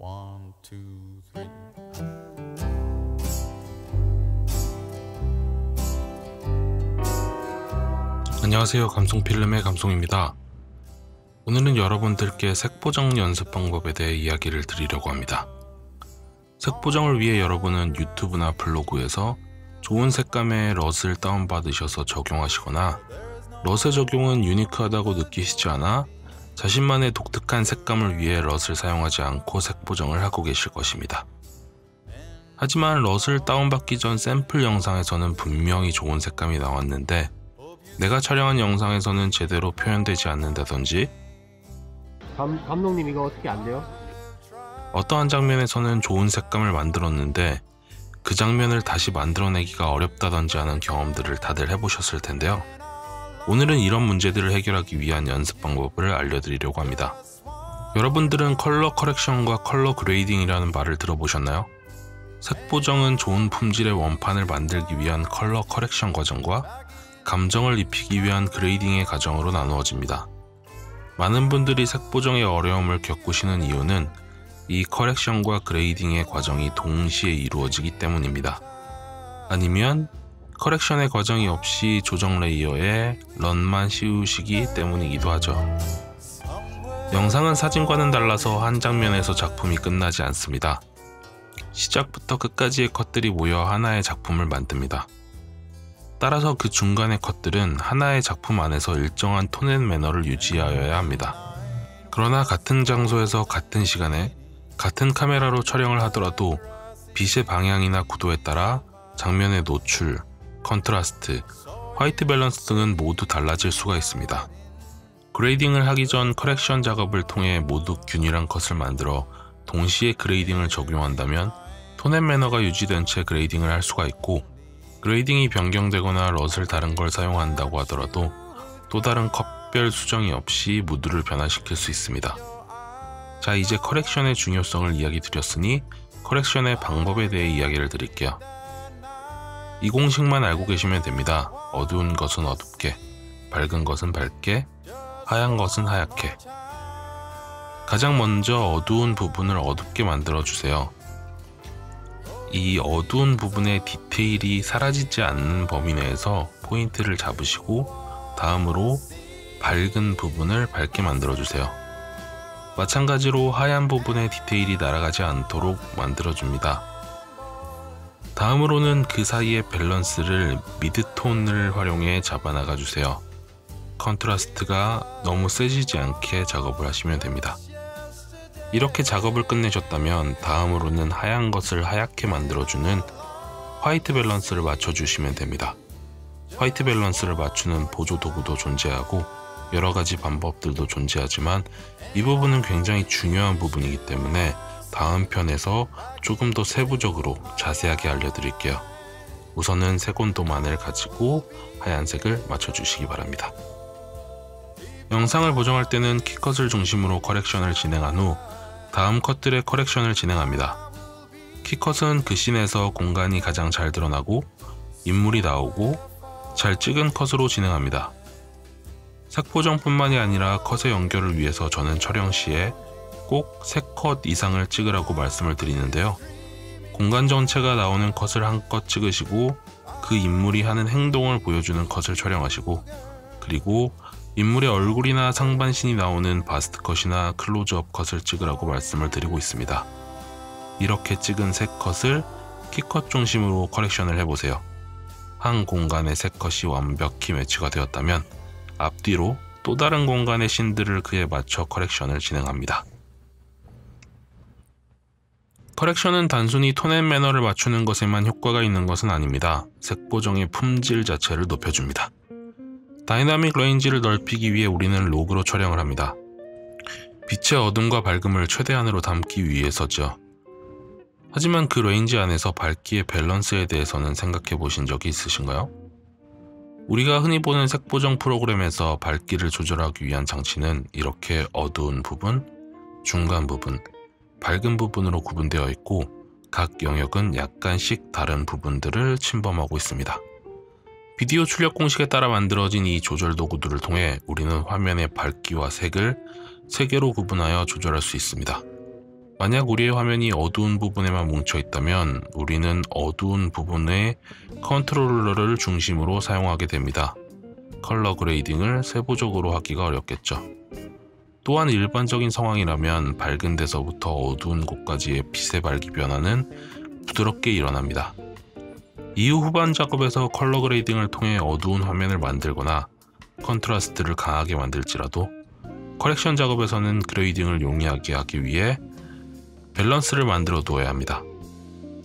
One, two, three. 안녕하세요. 감성필름의 감성입니다. 오늘은 여러분들께 색보정 연습 방법에 대해 이야기를 드리려고 합니다. 색보정을 위해 여러분은 유튜브나 블로그에서 좋은 색감의 럿을 다운받으셔서 적용하시거나 럿의 적용은 유니크하다고 느끼시지 않아 자신만의 독특한 색감을 위해 럿을 사용하지 않고 색보정을 하고 계실 것입니다. 하지만 럿을 다운받기 전 샘플 영상에서는 분명히 좋은 색감이 나왔는데 내가 촬영한 영상에서는 제대로 표현되지 않는다든지 감독님 이거 어떻게 안 돼요? 어떠한 장면에서는 좋은 색감을 만들었는데 그 장면을 다시 만들어내기가 어렵다든지 하는 경험들을 다들 해보셨을 텐데요. 오늘은 이런 문제들을 해결하기 위한 연습 방법을 알려드리려고 합니다. 여러분들은 컬러 커렉션과 컬러 그레이딩이라는 말을 들어보셨나요? 색보정은 좋은 품질의 원판을 만들기 위한 컬러 커렉션 과정과 감정을 입히기 위한 그레이딩의 과정으로 나누어집니다. 많은 분들이 색보정의 어려움을 겪으시는 이유는 이 커렉션과 그레이딩의 과정이 동시에 이루어지기 때문입니다. 아니면 커렉션의 과정이 없이 조정 레이어에 런만 씌우시기 때문이기도 하죠. 영상은 사진과는 달라서 한 장면에서 작품이 끝나지 않습니다. 시작부터 끝까지의 컷들이 모여 하나의 작품을 만듭니다. 따라서 그 중간의 컷들은 하나의 작품 안에서 일정한 톤 앤 매너를 유지하여야 합니다. 그러나 같은 장소에서 같은 시간에 같은 카메라로 촬영을 하더라도 빛의 방향이나 구도에 따라 장면의 노출, 컨트라스트, 화이트 밸런스 등은 모두 달라질 수가 있습니다. 그레이딩을 하기 전 커렉션 작업을 통해 모두 균일한 컷을 만들어 동시에 그레이딩을 적용한다면 톤 앤 매너가 유지된 채 그레이딩을 할 수가 있고, 그레이딩이 변경되거나 럿을 다른 걸 사용한다고 하더라도 또 다른 컷별 수정이 없이 무드를 변화시킬 수 있습니다. 자, 이제 커렉션의 중요성을 이야기 드렸으니 커렉션의 방법에 대해 이야기를 드릴게요. 이 공식만 알고 계시면 됩니다. 어두운 것은 어둡게, 밝은 것은 밝게, 하얀 것은 하얗게. 가장 먼저 어두운 부분을 어둡게 만들어 주세요. 이 어두운 부분의 디테일이 사라지지 않는 범위 내에서 포인트를 잡으시고 다음으로 밝은 부분을 밝게 만들어 주세요. 마찬가지로 하얀 부분의 디테일이 날아가지 않도록 만들어 줍니다. 다음으로는 그 사이의 밸런스를 미드톤을 활용해 잡아나가 주세요. 컨트라스트가 너무 세지지 않게 작업을 하시면 됩니다. 이렇게 작업을 끝내셨다면 다음으로는 하얀 것을 하얗게 만들어주는 화이트 밸런스를 맞춰주시면 됩니다. 화이트 밸런스를 맞추는 보조 도구도 존재하고 여러가지 방법들도 존재하지만 이 부분은 굉장히 중요한 부분이기 때문에 다음 편에서 조금 더 세부적으로 자세하게 알려드릴게요. 우선은 색온도만을 가지고 하얀색을 맞춰주시기 바랍니다. 영상을 보정할 때는 키컷을 중심으로 커렉션을 진행한 후 다음 컷들의 커렉션을 진행합니다. 키컷은 그 씬에서 공간이 가장 잘 드러나고 인물이 나오고 잘 찍은 컷으로 진행합니다. 색보정뿐만이 아니라 컷의 연결을 위해서 저는 촬영 시에 꼭 3컷 이상을 찍으라고 말씀을 드리는데요. 공간 전체가 나오는 컷을 한 컷 찍으시고 그 인물이 하는 행동을 보여주는 컷을 촬영하시고, 그리고 인물의 얼굴이나 상반신이 나오는 바스트 컷이나 클로즈업 컷을 찍으라고 말씀을 드리고 있습니다. 이렇게 찍은 3컷을 키컷 중심으로 커렉션을 해보세요. 한 공간의 3컷이 완벽히 매치가 되었다면 앞뒤로 또 다른 공간의 씬들을 그에 맞춰 커렉션을 진행합니다. 커렉션은 단순히 톤 앤 매너를 맞추는 것에만 효과가 있는 것은 아닙니다. 색보정의 품질 자체를 높여줍니다. 다이나믹 레인지를 넓히기 위해 우리는 로그로 촬영을 합니다. 빛의 어둠과 밝음을 최대한으로 담기 위해서죠. 하지만 그 레인지 안에서 밝기의 밸런스에 대해서는 생각해 보신 적이 있으신가요? 우리가 흔히 보는 색보정 프로그램에서 밝기를 조절하기 위한 장치는 이렇게 어두운 부분, 중간 부분, 밝은 부분으로 구분되어 있고 각 영역은 약간씩 다른 부분들을 침범하고 있습니다. 비디오 출력 공식에 따라 만들어진 이 조절 도구들을 통해 우리는 화면의 밝기와 색을 3개로 구분하여 조절할 수 있습니다. 만약 우리의 화면이 어두운 부분에만 뭉쳐 있다면 우리는 어두운 부분의 컨트롤러를 중심으로 사용하게 됩니다. 컬러 그레이딩을 세부적으로 하기가 어렵겠죠. 또한 일반적인 상황이라면 밝은 데서부터 어두운 곳까지의 빛의 밝기 변화는 부드럽게 일어납니다. 이후 후반 작업에서 컬러 그레이딩을 통해 어두운 화면을 만들거나 컨트라스트를 강하게 만들지라도 커렉션 작업에서는 그레이딩을 용이하게 하기 위해 밸런스를 만들어 두어야 합니다.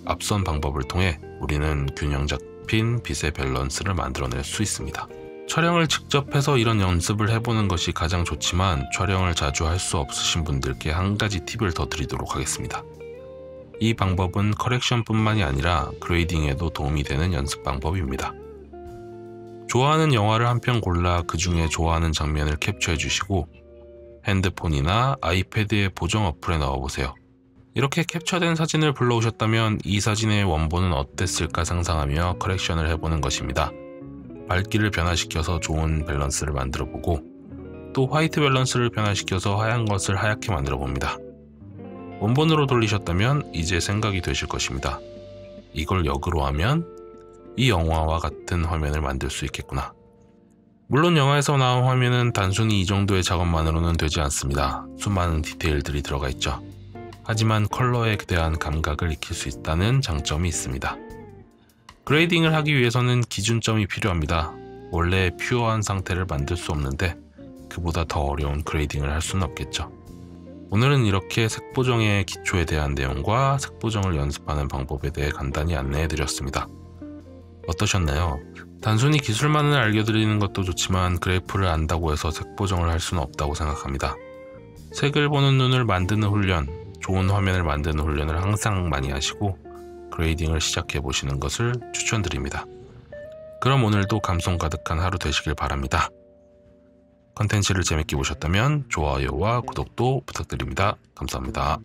앞선 방법을 통해 우리는 균형 잡힌 빛의 밸런스를 만들어낼 수 있습니다. 촬영을 직접 해서 이런 연습을 해보는 것이 가장 좋지만 촬영을 자주 할 수 없으신 분들께 한 가지 팁을 더 드리도록 하겠습니다. 이 방법은 커렉션뿐만이 아니라 그레이딩에도 도움이 되는 연습 방법입니다. 좋아하는 영화를 한 편 골라 그 중에 좋아하는 장면을 캡처해 주시고 핸드폰이나 아이패드의 보정 어플에 넣어보세요. 이렇게 캡처된 사진을 불러오셨다면 이 사진의 원본은 어땠을까 상상하며 커렉션을 해보는 것입니다. 밝기를 변화시켜서 좋은 밸런스를 만들어보고 또 화이트 밸런스를 변화시켜서 하얀 것을 하얗게 만들어봅니다. 원본으로 돌리셨다면 이제 생각이 되실 것입니다. 이걸 역으로 하면 이 영화와 같은 화면을 만들 수 있겠구나. 물론 영화에서 나온 화면은 단순히 이 정도의 작업만으로는 되지 않습니다. 수많은 디테일들이 들어가 있죠. 하지만 컬러에 대한 감각을 익힐 수 있다는 장점이 있습니다. 그레이딩을 하기 위해서는 기준점이 필요합니다. 원래 퓨어한 상태를 만들 수 없는데 그보다 더 어려운 그레이딩을 할 수는 없겠죠. 오늘은 이렇게 색보정의 기초에 대한 내용과 색보정을 연습하는 방법에 대해 간단히 안내해 드렸습니다. 어떠셨나요? 단순히 기술만을 알려드리는 것도 좋지만 그래프를 안다고 해서 색보정을 할 수는 없다고 생각합니다. 색을 보는 눈을 만드는 훈련, 좋은 화면을 만드는 훈련을 항상 많이 하시고 그레이딩을 시작해 보시는 것을 추천드립니다. 그럼 오늘도 감성 가득한 하루 되시길 바랍니다. 컨텐츠를 재밌게 보셨다면 좋아요와 구독도 부탁드립니다. 감사합니다.